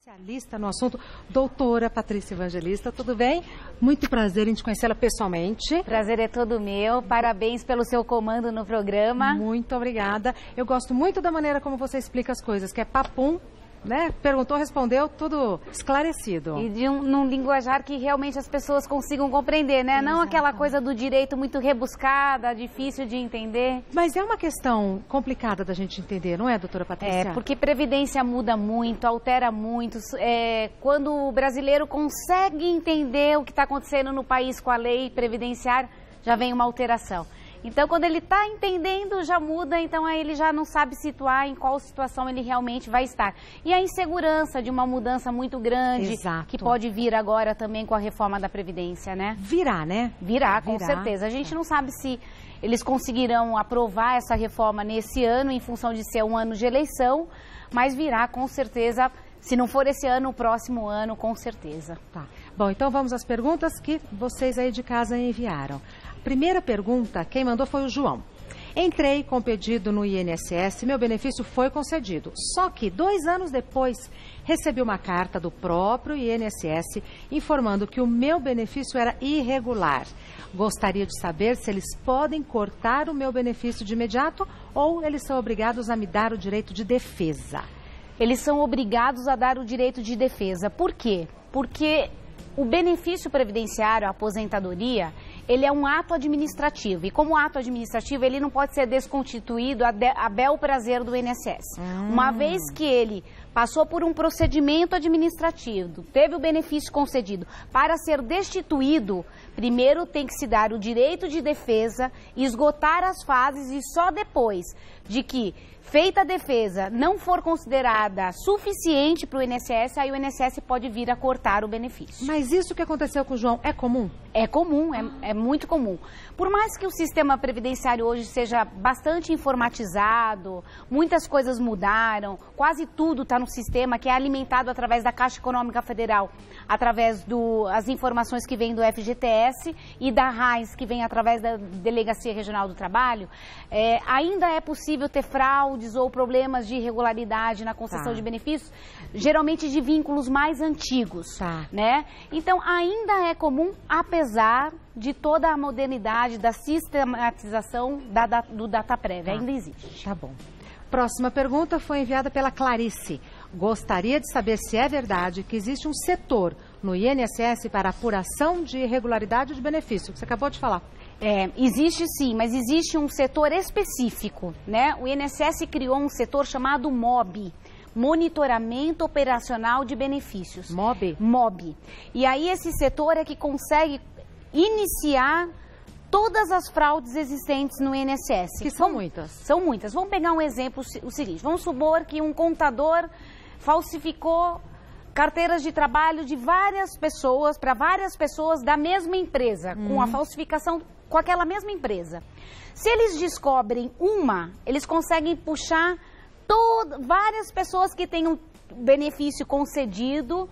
Especialista no assunto, doutora Patrícia Evangelista, tudo bem? Muito prazer em te conhecê-la pessoalmente. Prazer é todo meu, parabéns pelo seu comando no programa. Muito obrigada. Eu gosto muito da maneira como você explica as coisas, que é papum, né? Perguntou, respondeu, tudo esclarecido. E num linguajar que realmente as pessoas consigam compreender, né? Não aquela coisa do direito muito rebuscada, difícil de entender. Mas é uma questão complicada da gente entender, não é, doutora Patrícia? É, porque previdência muda muito, altera muito. Quando o brasileiro consegue entender o que está acontecendo no país com a lei previdenciária, já vem uma alteração. Então, quando ele está entendendo, já muda, então aí ele já não sabe situar em qual situação ele realmente vai estar. E a insegurança de uma mudança muito grande, que pode vir agora também com a reforma da Previdência, né? Virá, né? Virá, com certeza. A gente não sabe se eles conseguirão aprovar essa reforma nesse ano, em função de ser um ano de eleição, mas virá com certeza, se não for esse ano, o próximo ano, com certeza. Tá. Bom, então vamos às perguntas que vocês aí de casa enviaram. Primeira pergunta, quem mandou foi o João. Entrei com pedido no INSS, meu benefício foi concedido. Só que 2 anos depois, recebi uma carta do próprio INSS informando que o meu benefício era irregular. Gostaria de saber se eles podem cortar o meu benefício de imediato ou eles são obrigados a me dar o direito de defesa. Eles são obrigados a dar o direito de defesa. Por quê? Porque o benefício previdenciário, a aposentadoria, ele é um ato administrativo. E como ato administrativo, ele não pode ser desconstituído a bel prazer do INSS. Uma vez que ele passou por um procedimento administrativo, teve o benefício concedido, para ser destituído, primeiro tem que se dar o direito de defesa, esgotar as fases e só depois de que, feita a defesa, não for considerada suficiente para o INSS, aí o INSS pode vir a cortar o benefício. Mas isso que aconteceu com o João é comum? É comum, é muito comum. Por mais que o sistema previdenciário hoje seja bastante informatizado, muitas coisas mudaram, quase tudo está no sistema que é alimentado através da Caixa Econômica Federal, através das informações que vêm do FGTS e da RAIS, que vem através da Delegacia Regional do Trabalho, ainda é possível ter fraudes ou problemas de irregularidade na concessão de benefícios, geralmente de vínculos mais antigos, né? Então, ainda é comum, apesar de toda a modernidade da sistematização do DataPrev, ainda existe. Tá bom. Próxima pergunta foi enviada pela Clarice. Gostaria de saber se é verdade que existe um setor no INSS para apuração de irregularidade de benefício, que você acabou de falar. Existe sim, mas existe um setor específico, né? O INSS criou um setor chamado MOB, Monitoramento Operacional de Benefícios. MOB? MOB. E aí esse setor é que consegue iniciar todas as fraudes existentes no INSS. Que são muitas. São muitas. Vamos pegar um exemplo, o seguinte, vamos supor que um contador falsificou carteiras de trabalho de várias pessoas, para várias pessoas da mesma empresa, com a falsificação com aquela mesma empresa. Se eles descobrem eles conseguem puxar várias pessoas que tenham benefício concedido,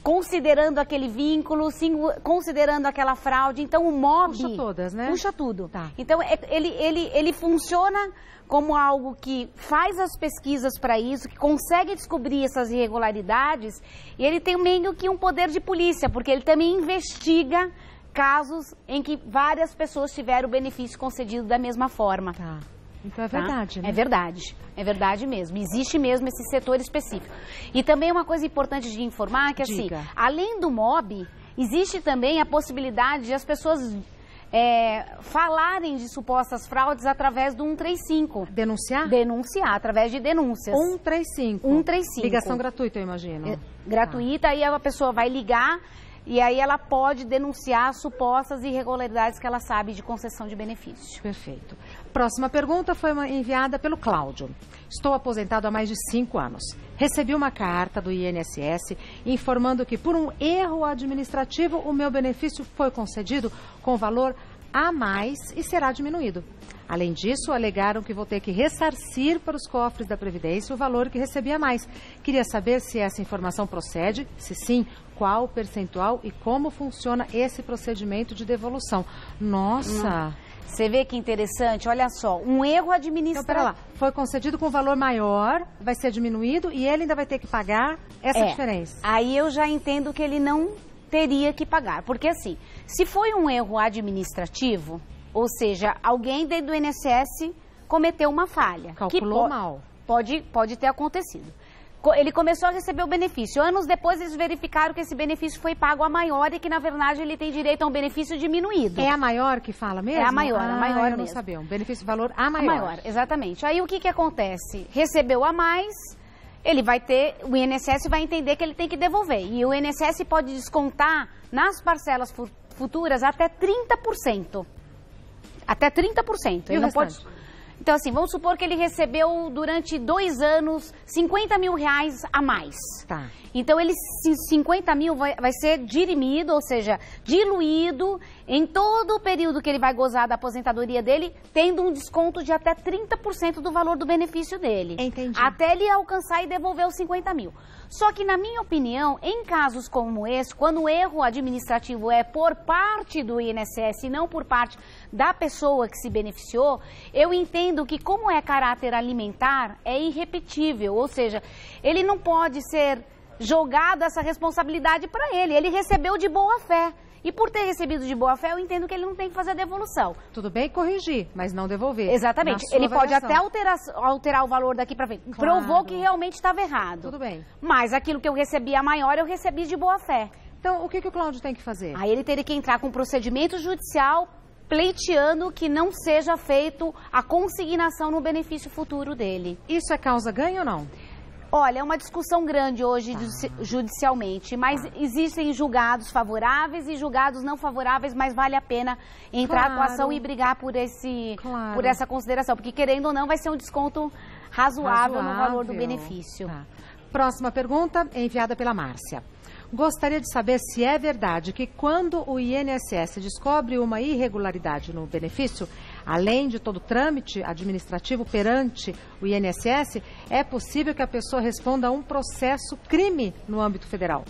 considerando aquele vínculo, considerando aquela fraude. Então, o MOB... Puxa todas, né? Puxa tudo. Tá. Então, ele funciona como algo que faz as pesquisas para isso, que consegue descobrir essas irregularidades, e ele tem meio que um poder de polícia, porque ele também investiga casos em que várias pessoas tiveram o benefício concedido da mesma forma. Tá. Então é verdade, né? É verdade mesmo. Existe mesmo esse setor específico. E também uma coisa importante de informar que, assim, além do MOB, existe também a possibilidade de as pessoas falarem de supostas fraudes através do 135. Denunciar? Denunciar, através de denúncias. 135. 135. Ligação gratuita, eu imagino. Gratuita, aí a pessoa vai ligar e aí ela pode denunciar supostas irregularidades que ela sabe de concessão de benefício. Perfeito. Próxima pergunta foi enviada pelo Cláudio. Estou aposentado há mais de 5 anos. Recebi uma carta do INSS informando que por um erro administrativo o meu benefício foi concedido com valor a mais e será diminuído. Além disso, alegaram que vou ter que ressarcir para os cofres da Previdência o valor que recebi a mais. Queria saber se essa informação procede, se sim, qual o percentual e como funciona esse procedimento de devolução. Nossa! Você vê que interessante, olha só, um erro administrativo. Então, pera lá, foi concedido com valor maior, vai ser diminuído e ele ainda vai ter que pagar essa diferença. Aí eu já entendo que ele não teria que pagar, porque assim, se foi um erro administrativo, ou seja, alguém dentro do INSS cometeu uma falha. Calculou mal. Pode ter acontecido. Ele começou a receber o benefício. Anos depois, eles verificaram que esse benefício foi pago a maior e que, na verdade, ele tem direito a um benefício diminuído. É a maior que fala mesmo? É a maior eu mesmo. não sabia. Um benefício de valor a maior. A maior, exatamente. Aí, o que acontece? Recebeu a mais, ele vai ter, o INSS vai entender que ele tem que devolver. E o INSS pode descontar nas parcelas futuras até 30%. Até 30%. E ele não pode... Então, assim, vamos supor que ele recebeu durante 2 anos 50 mil reais a mais. Tá. Então, 50 mil vai ser dirimido, ou seja, diluído em todo o período que ele vai gozar da aposentadoria dele, tendo um desconto de até 30% do valor do benefício dele. Entendi. Até ele alcançar e devolver os 50 mil. Só que, na minha opinião, em casos como esse, quando o erro administrativo é por parte do INSS e não por parte da pessoa que se beneficiou, eu entendo que, como é caráter alimentar, é irrepetível. Ou seja, ele não pode ser jogado essa responsabilidade para ele. Ele recebeu de boa fé. E por ter recebido de boa fé, eu entendo que ele não tem que fazer a devolução. Tudo bem corrigir, mas não devolver. Exatamente. Ele pode até alterar o valor daqui para frente. Claro. Provou que realmente estava errado. Tudo bem. Mas aquilo que eu recebi a maior, eu recebi de boa fé. Então, o que o Cláudio tem que fazer? Aí ele teria que entrar com um procedimento judicial pleiteando que não seja feito a consignação no benefício futuro dele. Isso é causa ganho ou não? Olha, é uma discussão grande hoje judicialmente, mas existem julgados favoráveis e julgados não favoráveis, mas vale a pena entrar com a ação e brigar por essa consideração, porque querendo ou não vai ser um desconto razoável no valor do benefício. Tá. Próxima pergunta é enviada pela Márcia. Gostaria de saber se é verdade que quando o INSS descobre uma irregularidade no benefício, além de todo o trâmite administrativo perante o INSS, é possível que a pessoa responda a um processo crime no âmbito federal?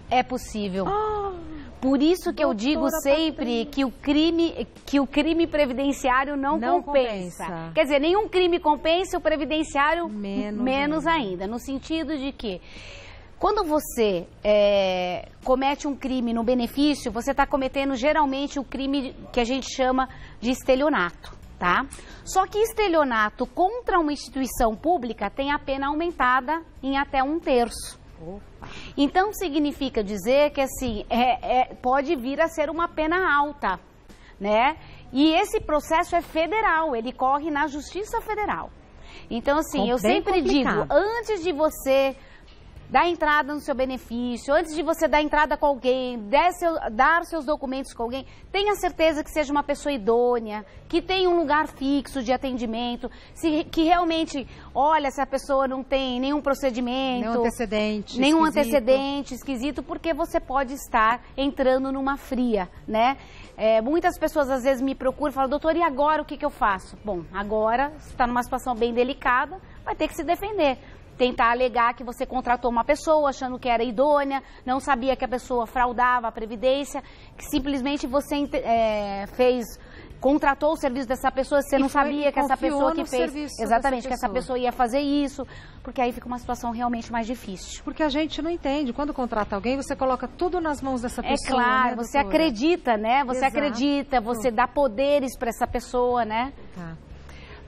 É possível. Por isso que eu digo sempre que o crime previdenciário não compensa. Quer dizer, nenhum crime compensa, o previdenciário menos ainda. No sentido de que quando você comete um crime no benefício, você está cometendo geralmente o crime que a gente chama de estelionato, tá? Só que estelionato contra uma instituição pública tem a pena aumentada em até 1/3. Opa. Então significa dizer que assim, pode vir a ser uma pena alta, né? E esse processo é federal, ele corre na Justiça Federal. Então assim, eu sempre digo, antes de você dar entrada no seu benefício, antes de você dar entrada com alguém, dar seus documentos com alguém, tenha certeza que seja uma pessoa idônea, que tenha um lugar fixo de atendimento, que realmente, olha, se a pessoa não tem nenhum procedimento, nenhum antecedente esquisito, porque você pode estar entrando numa fria, né? Muitas pessoas às vezes me procuram e falam, doutor, e agora o que eu faço? Bom, agora você está numa situação bem delicada, vai ter que se defender. Tentar alegar que você contratou uma pessoa achando que era idônea, não sabia que a pessoa fraudava a Previdência, que simplesmente você contratou o serviço dessa pessoa, você não sabia que essa pessoa que fez... Exatamente, que essa pessoa ia fazer isso, porque aí fica uma situação realmente mais difícil. Porque a gente não entende. Quando contrata alguém, você coloca tudo nas mãos dessa pessoa. É claro, né, você acredita, né? Você acredita, você dá poderes para essa pessoa, né? Tá.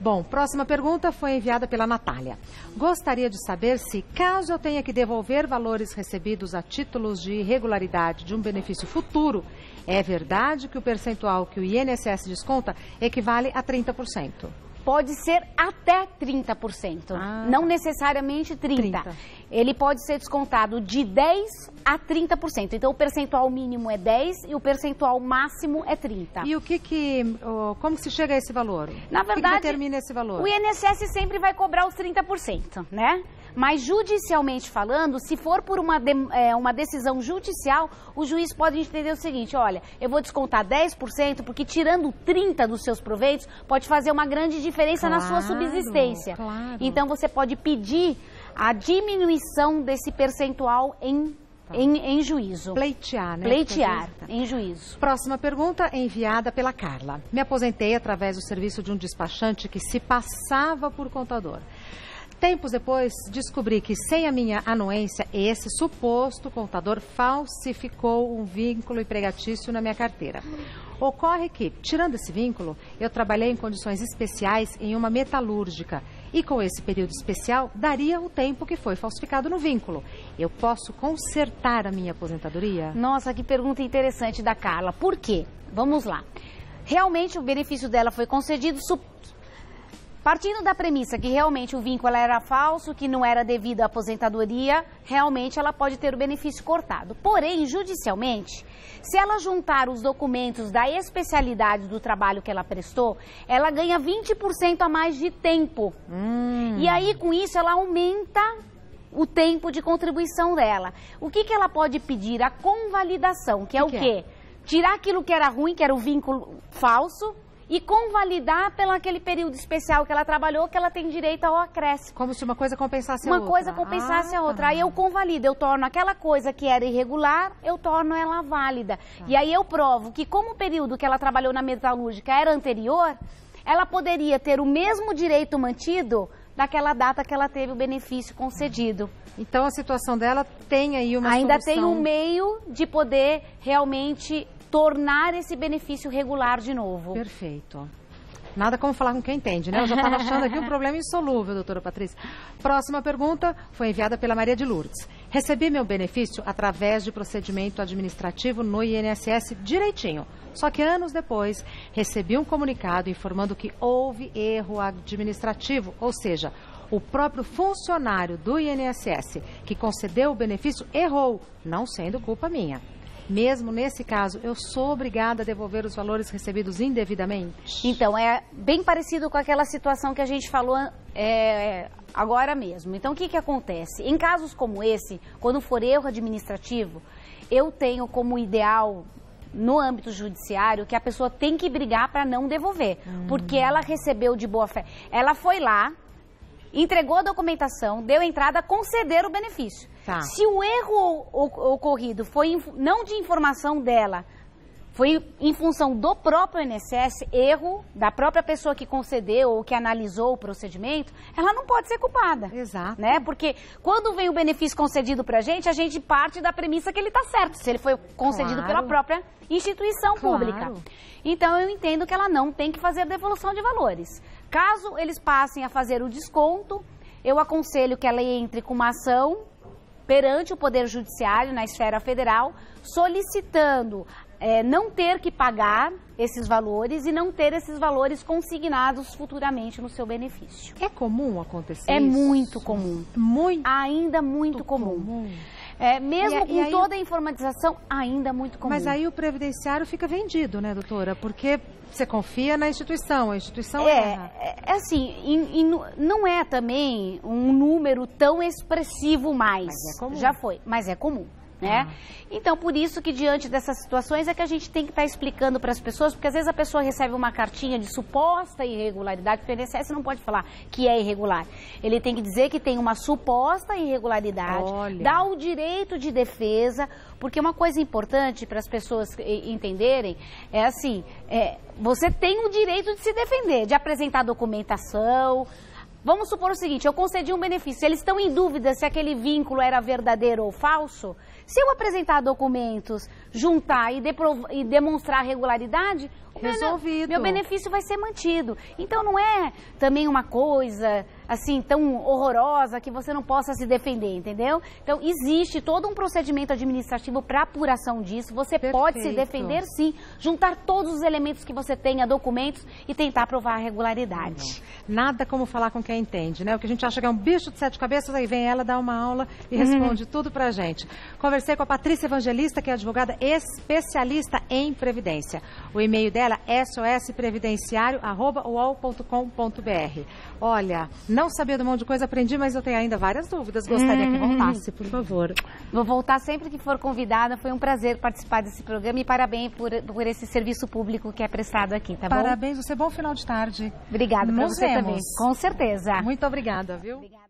Bom, próxima pergunta foi enviada pela Natália. Gostaria de saber se, caso eu tenha que devolver valores recebidos a títulos de irregularidade de um benefício futuro, é verdade que o percentual que o INSS desconta equivale a 30%? Pode ser até 30%, não necessariamente 30%. Ele pode ser descontado de 10% a 30%. Então, o percentual mínimo é 10% e o percentual máximo é 30%. E como se chega a esse valor? Na verdade, o que determina esse valor? O INSS sempre vai cobrar os 30%, né? Mas judicialmente falando, se for por uma decisão judicial, o juiz pode entender o seguinte, olha, eu vou descontar 10% porque tirando 30% dos seus proveitos pode fazer uma grande diferença na sua subsistência. Claro. Então você pode pedir a diminuição desse percentual em em juízo. Pleitear, né? Pleitear, em juízo. Próxima pergunta enviada pela Carla. Me aposentei através do serviço de um despachante que se passava por contador. Tempos depois, descobri que, sem a minha anuência, esse suposto contador falsificou um vínculo empregatício na minha carteira. Ocorre que, tirando esse vínculo, eu trabalhei em condições especiais em uma metalúrgica. E com esse período especial, daria o tempo que foi falsificado no vínculo. Eu posso consertar a minha aposentadoria? Nossa, que pergunta interessante da Carla. Por quê? Vamos lá. Realmente o benefício dela foi concedido partindo da premissa que realmente o vínculo era falso, que não era devido à aposentadoria, realmente ela pode ter o benefício cortado. Porém, judicialmente, se ela juntar os documentos da especialidade do trabalho que ela prestou, ela ganha 20% a mais de tempo. E aí, com isso, ela aumenta o tempo de contribuição dela. O que ela pode pedir? A convalidação, que é o quê? Tirar aquilo que era ruim, que era o vínculo falso, e convalidar pelo aquele período especial que ela trabalhou, que ela tem direito ao acréscimo. Como se uma coisa compensasse a outra. Uma coisa compensasse a outra. Aí eu convalido, eu torno aquela coisa que era irregular, eu torno ela válida. E aí eu provo que como o período que ela trabalhou na metalúrgica era anterior, ela poderia ter o mesmo direito mantido daquela data que ela teve o benefício concedido. Então a situação dela tem aí uma Ainda solução. tem um meio de poder realmente tornar esse benefício regular de novo. Perfeito. Nada como falar com quem entende, né? Eu já estava achando aqui um problema insolúvel, doutora Patrícia. Próxima pergunta foi enviada pela Maria de Lourdes. Recebi meu benefício através de procedimento administrativo no INSS direitinho. Só que anos depois, recebi um comunicado informando que houve erro administrativo, ou seja, o próprio funcionário do INSS que concedeu o benefício errou, não sendo culpa minha. Mesmo nesse caso, eu sou obrigada a devolver os valores recebidos indevidamente? Então, é bem parecido com aquela situação que a gente falou agora mesmo. Então, o que acontece? Em casos como esse, quando for erro administrativo, eu tenho como ideal, no âmbito judiciário, que a pessoa tem que brigar para não devolver. Porque ela recebeu de boa fé. Ela foi lá, entregou a documentação, deu entrada, conceder o benefício. Tá. Se o erro ocorrido foi não de informação dela, foi em função do próprio INSS, erro da própria pessoa que concedeu ou que analisou o procedimento, ela não pode ser culpada. Exato. Né? Porque quando vem o benefício concedido pra gente, a gente parte da premissa que ele está certo, se ele foi concedido pela própria instituição pública. Então, eu entendo que ela não tem que fazer devolução de valores. Caso eles passem a fazer o desconto, eu aconselho que ela entre com uma ação perante o Poder Judiciário, na esfera federal, solicitando não ter que pagar esses valores e não ter esses valores consignados futuramente no seu benefício. É comum acontecer É isso? muito comum. Muito? Ainda muito comum. Mesmo com aí toda a informatização, ainda muito comum. Mas aí o previdenciário fica vendido, né, doutora? Porque você confia na instituição, a instituição erra. Não é também um número tão expressivo mais. Mas é comum. Já foi, mas é comum. Né? Então, por isso que diante dessas situações é que a gente tem que estar explicando para as pessoas, porque às vezes a pessoa recebe uma cartinha de suposta irregularidade, porque o INSS não pode falar que é irregular. Ele tem que dizer que tem uma suposta irregularidade, dá o direito de defesa, porque uma coisa importante para as pessoas entenderem é assim, você tem o direito de se defender, de apresentar documentação. Vamos supor o seguinte, eu concedi um benefício, eles estão em dúvida se aquele vínculo era verdadeiro ou falso, se eu apresentar documentos, juntar e demonstrar regularidade, meu benefício vai ser mantido. Então não é também uma coisa assim tão horrorosa que você não possa se defender, entendeu? Então existe todo um procedimento administrativo para apuração disso, você pode se defender sim, juntar todos os elementos que você tenha, documentos e tentar provar a regularidade. Nada como falar com quem entende, né? O que a gente acha que é um bicho de 7 cabeças, aí vem ela, dá uma aula e responde tudo pra gente. Conversei com a Patrícia Evangelista, que é advogada especialista em Previdência. O e-mail dela é sosprevidenciario@uol.com.br. Olha, não sabia de um monte de coisa, aprendi, mas eu tenho ainda várias dúvidas. Gostaria que voltasse, por favor. Vou voltar sempre que for convidada. Foi um prazer participar desse programa e parabéns por esse serviço público que é prestado aqui, tá bom? Parabéns, você bom final de tarde. Obrigada pra você também. Com certeza. Muito obrigada, viu? Obrigada.